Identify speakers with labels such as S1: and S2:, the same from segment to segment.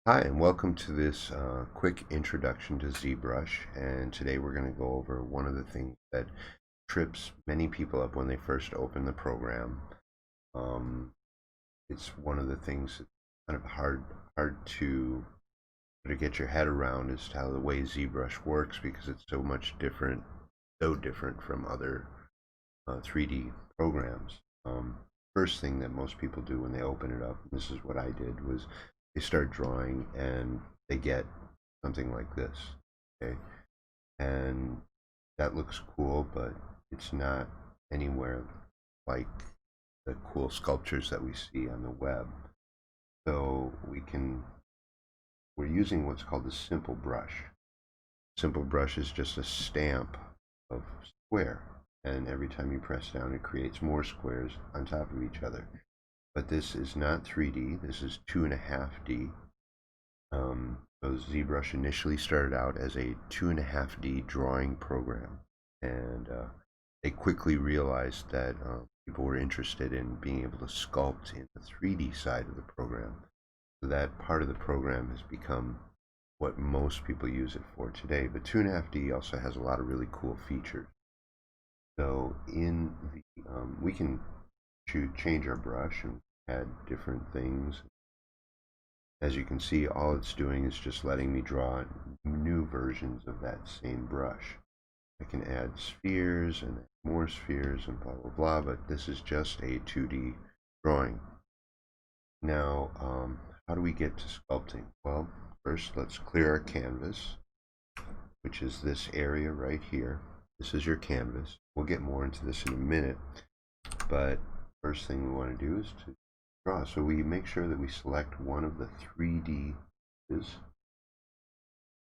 S1: Hi, and welcome to this quick introduction to Zbrush. And today we're going to go over one of the things that trips many people up when they first open the program. Um, it's one of the things that's kind of hard to get your head around as to how the way Zbrush works because it's so different from other 3D programs. First thing that most people do when they open it up, and this is what I did, was they start drawing and they get something like this. Okay, and that looks cool, but it's not anywhere like the cool sculptures that we see on the web. So we're using what's called the simple brush. Simple brush is just a stamp of square, and every time you press down it creates more squares on top of each other. But this is not 3D, this is 2.5D. So ZBrush initially started out as a 2.5D drawing program, and they quickly realized that people were interested in being able to sculpt in the 3D side of the program. So that part of the program has become what most people use it for today. But 2.5D also has a lot of really cool features. So we can change our brush and add different things. As you can see, all it's doing is just letting me draw new versions of that same brush. I can add spheres and more spheres and blah blah blah, but this is just a 2D drawing. Now, how do we get to sculpting? Well, first let's clear our canvas, which is this area right here. This is your canvas. We'll get more into this in a minute, but first thing we want to do is to draw. So we make sure that we select one of the 3D,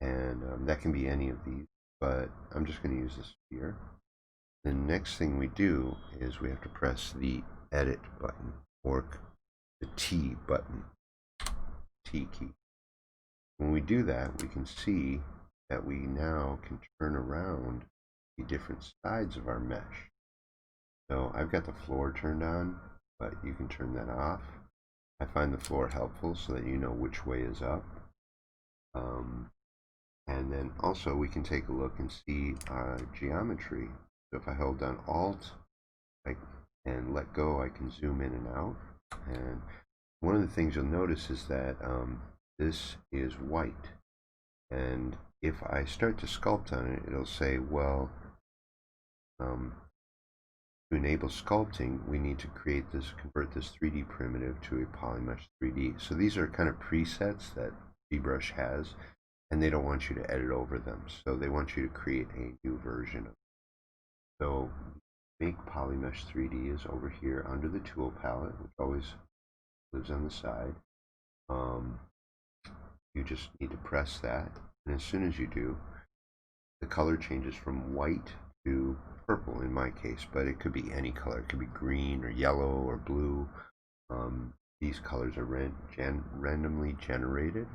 S1: and that can be any of these, but I'm just going to use the sphere. The next thing we do is we have to press the edit button, or the T button, T key. When we do that, we can see that we now can turn around the different sides of our mesh. So I've got the floor turned on, but you can turn that off. I find the floor helpful so that you know which way is up. And then also we can take a look and see our geometry. So if I hold down Alt and let go, I can zoom in and out. And one of the things you'll notice is that this is white. And if I start to sculpt on it, it'll say, well, to enable sculpting, we need to convert this 3D primitive to a polymesh 3D. So these are kind of presets that ZBrush has, and they don't want you to edit over them. So they want you to create a new version of it. So make polymesh 3D is over here under the tool palette, which always lives on the side. You just need to press that, and as soon as you do, the color changes from white to purple in my case, but it could be any color. It could be green or yellow or blue. These colors are randomly generated,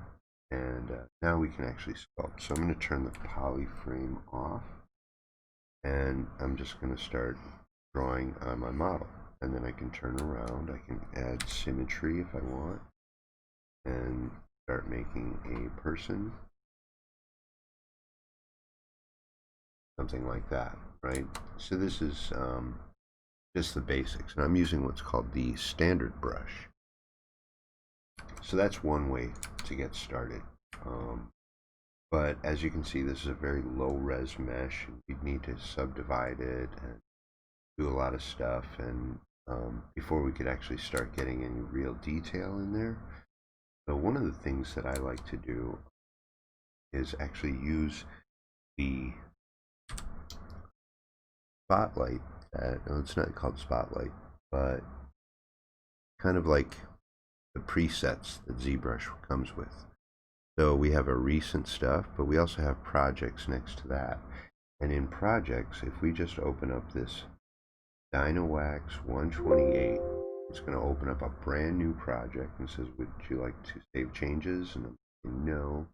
S1: and now we can actually sculpt. So I'm going to turn the poly frame off, and I'm just going to start drawing on my model. And then I can turn around. I can add symmetry if I want, and start making a person. Something like that, right? So this is just the basics, and I'm using what's called the standard brush. So that's one way to get started. But as you can see, this is a very low res mesh, and you'd need to subdivide it and do a lot of stuff, and before we could actually start getting any real detail in there. So one of the things that I like to do is actually use the spotlight no, it's not called spotlight, but kind of like the presets that ZBrush comes with. So we have our recent stuff, but we also have projects next to that. And in projects, if we just open up this DynaWax 128, it's going to open up a brand new project and says, would you like to save changes? And I'm saying no.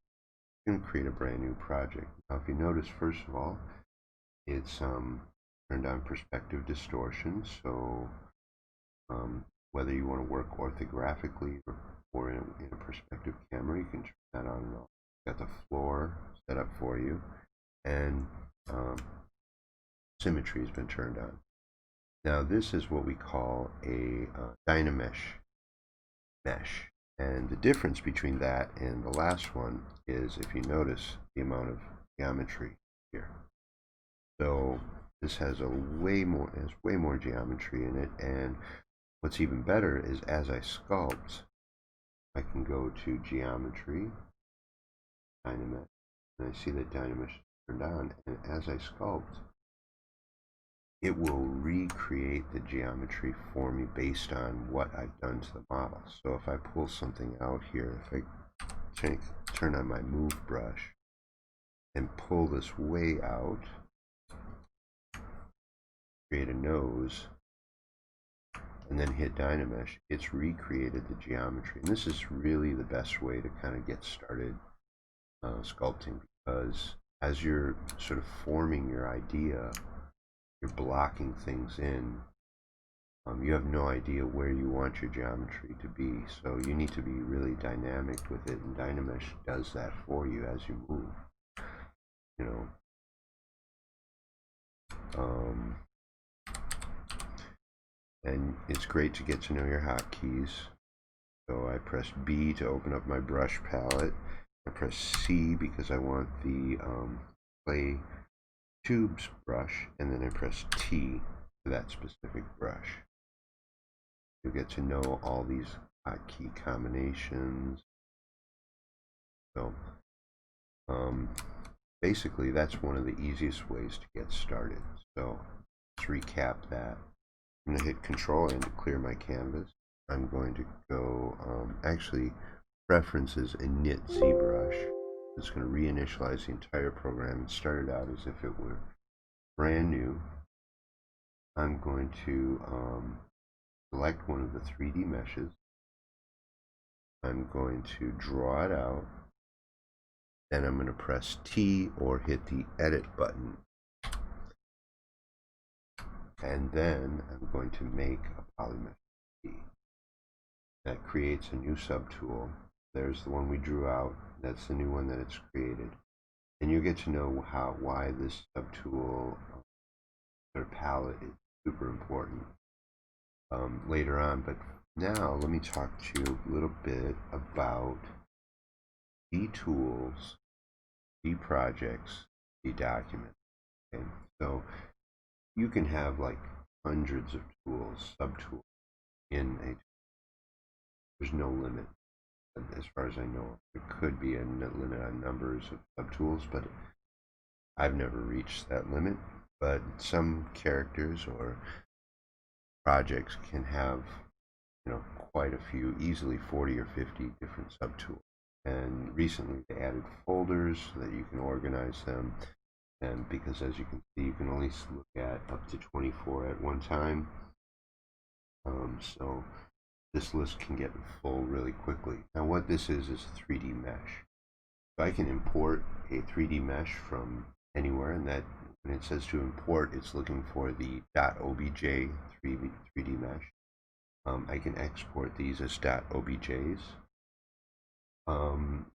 S1: I'm going to create a brand new project. Now, if you notice, first of all, it's turned on perspective distortion. So whether you want to work orthographically or in a perspective camera, you can turn that on and off. Got the floor set up for you, and symmetry has been turned on. Now this is what we call a Dynamesh mesh. And the difference between that and the last one is, if you notice, the amount of geometry here. So this has way more geometry in it, and what's even better is as I sculpt, I can go to geometry, Dynamesh, and I see that Dynamesh is turned on, and as I sculpt, it will recreate the geometry for me based on what I've done to the model. So if I pull something out here, if I turn on my move brush and pull this way out, create a nose, and then hit Dynamesh, it's recreated the geometry. And this is really the best way to kind of get started sculpting, because as you're sort of forming your idea, you're blocking things in. You have no idea where you want your geometry to be, so you need to be really dynamic with it, and Dynamesh does that for you as you move. You know, and it's great to get to know your hotkeys. So I press B to open up my brush palette. I press C because I want the clay tubes brush, and then I press T for that specific brush. You'll get to know all these hotkey combinations. So basically that's one of the easiest ways to get started. So let's recap that. I'm going to hit Control N to clear my canvas. I'm going to go actually preferences and knit ZBrush. It's going to reinitialize the entire program and start it out as if it were brand new. I'm going to select one of the 3D meshes. I'm going to draw it out. Then I'm going to press T or hit the edit button. And then I'm going to make a polymesh T. That creates a new subtool. There's the one we drew out. That's the new one that it's created. And you get to know why this subtool or palette is super important later on. But now let me talk to you a little bit about Ztools, Zprojects, Zdocuments. Okay, so you can have like hundreds of tools, subtools in a tool. There's no limit. As far as I know, there could be a limit on numbers of subtools, but I've never reached that limit. But some characters or projects can have, quite a few, easily 40 or 50 different subtools. And recently they added folders so that you can organize them. And because as you can see, you can only look at up to 24 at one time. So this list can get full really quickly. Now what this is a 3D mesh. So I can import a 3D mesh from anywhere, and that when it says to import, it's looking for the .obj 3D mesh. I can export these as .objs.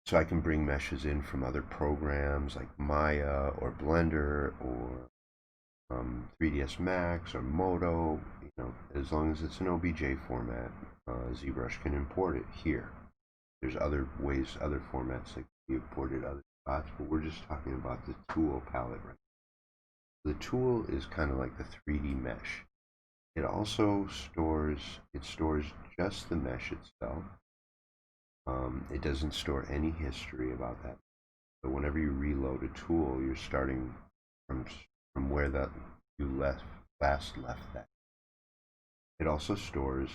S1: So I can bring meshes in from other programs like Maya or Blender or 3ds Max or Modo. As long as it's an OBJ format, ZBrush can import it here. There's other ways, other formats that can be imported other spots, but we're just talking about the tool palette right now. The tool is kind of like the 3D mesh. It also stores just the mesh itself. It doesn't store any history about that. So whenever you reload a tool, you're starting from where that you last left that. It also stores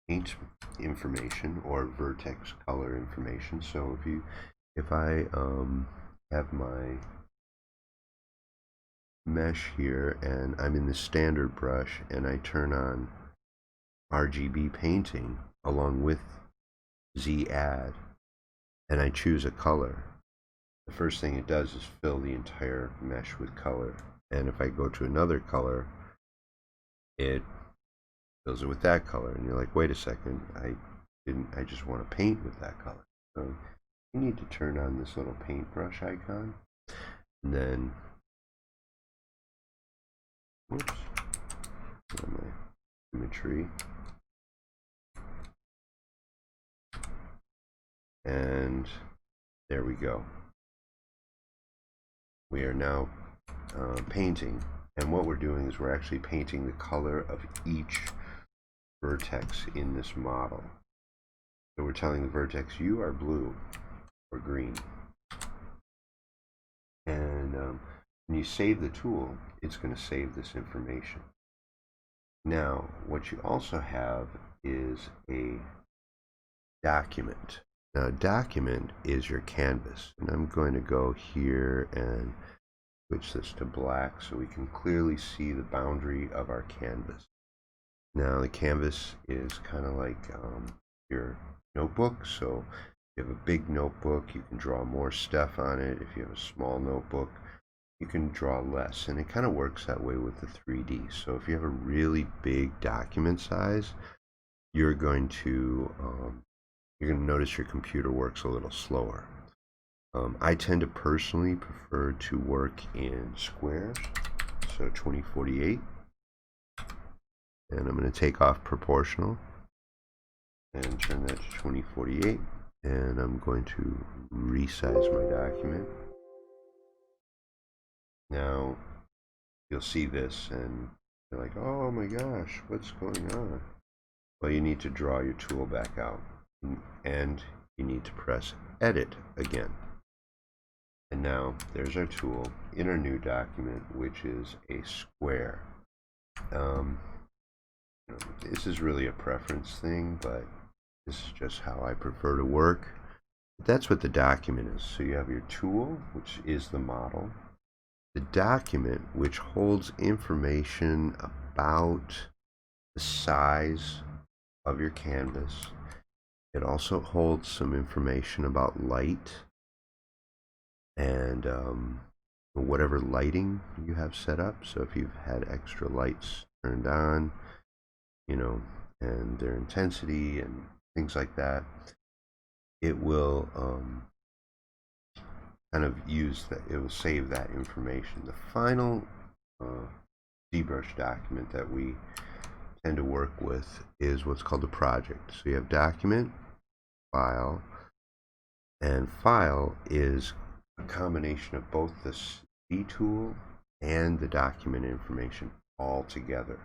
S1: paint information or vertex color information. So if I have my mesh here and I'm in the standard brush and I turn on RGB painting along with Z-add and I choose a color, the first thing it does is fill the entire mesh with color. And if I go to another color, it fills it with that color, and you're like, wait a second, I just want to paint with that color. So you need to turn on this little paintbrush icon, and then, whoops, on my imagery, and there we go. We are now painting, and what we're doing is we're actually painting the color of each vertex in this model. So we're telling the vertex, you are blue or green. And when you save the tool, it's going to save this information. Now, what you also have is a document. Now, a document is your canvas. And I'm going to go here and switch this to black so we can clearly see the boundary of our canvas. Now, the canvas is kind of like your notebook. So if you have a big notebook, you can draw more stuff on it. If you have a small notebook, you can draw less, and it kind of works that way with the 3D. So if you have a really big document size, you're going to notice your computer works a little slower. I tend to personally prefer to work in squares, so 2048, and I'm going to take off proportional and turn that to 2048, and I'm going to resize my document. Now you'll see this and you're like, oh my gosh, what's going on? Well, you need to draw your tool back out, and you need to press edit again. And now there's our tool in our new document, which is a square. This is really a preference thing, but this is just how I prefer to work. That's what the document is. So you have your tool, which is the model. The document, which holds information about the size of your canvas. It also holds some information about light and whatever lighting you have set up. So if you've had extra lights turned on, and their intensity and things like that, it will kind of use that, it will save that information. The final Zbrush document that we tend to work with is what's called a project. So you have document, file, and file is a combination of both the Ztool and the document information all together.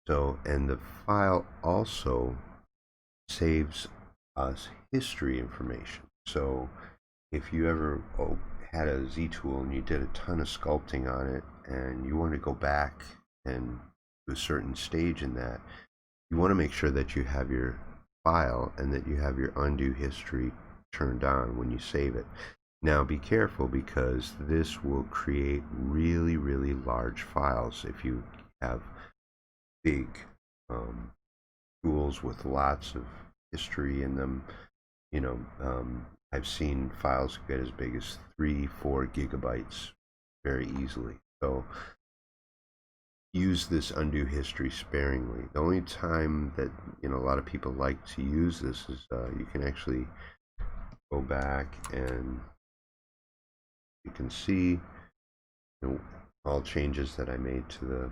S1: So, and the file also saves us history information. So if you ever had a Ztool and you did a ton of sculpting on it and you want to go back and do a certain stage in that, you want to make sure that you have your file and that you have your undo history turned on when you save it. Now be careful, because this will create really, really large files if you have big tools with lots of history in them. I've seen files get as big as 3-4 gigabytes very easily. So use this undo history sparingly. The only time that a lot of people like to use this is you can actually go back and you can see all changes that I made to the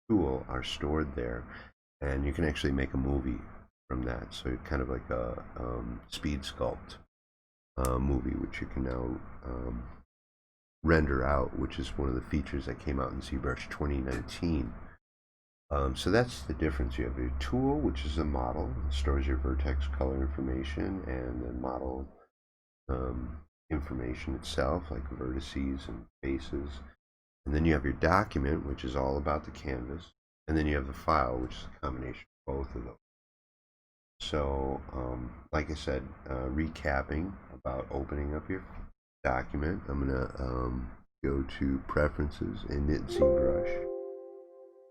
S1: tool are stored there, and you can actually make a movie from that. So kind of like a speed sculpt movie, which you can now render out, which is one of the features that came out in Zbrush 2019. So that's the difference. You have your tool, which is a model, it stores your vertex color information and the model information itself, like vertices and faces. And then you have your document, which is all about the canvas. And then you have the file, which is a combination of both of those. So, like I said, recapping about opening up your document, I'm going to go to Preferences and Knit ZBrush.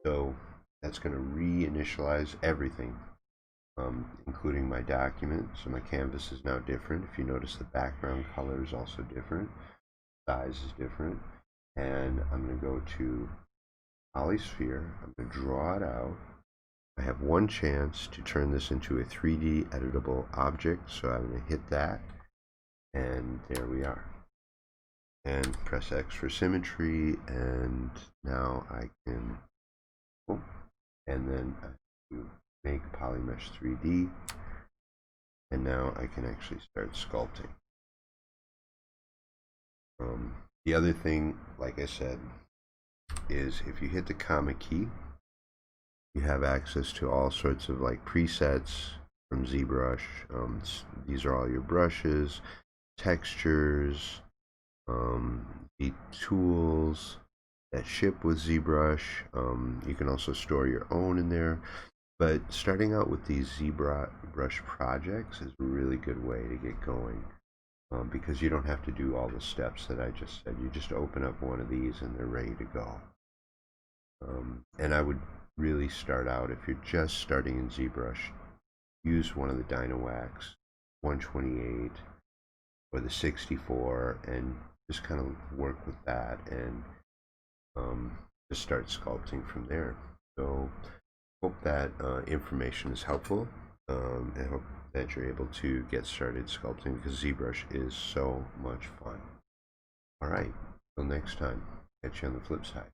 S1: So that's going to reinitialize everything, including my document. So my canvas is now different. If you notice, the background color is also different. Size is different. And I'm going to go to Polysphere. I'm going to draw it out. I have one chance to turn this into a 3D editable object, so I'm going to hit that, and there we are. And press X for symmetry, and now I can, oh, and then I do make Polymesh 3D, and now I can actually start sculpting. The other thing, like I said, is if you hit the comma key, you have access to all sorts of like presets from ZBrush. These are all your brushes, textures, the tools that ship with ZBrush. You can also store your own in there. But starting out with these ZBrush projects is a really good way to get going, because you don't have to do all the steps that I just said. You just open up one of these and they're ready to go. And I would really start out, if you're just starting in ZBrush, use one of the Dynawax 128 or the 64 and just kind of work with that, and just start sculpting from there. So hope that information is helpful, and hope that you're able to get started sculpting, because ZBrush is so much fun. All right, till next time, catch you on the flip side.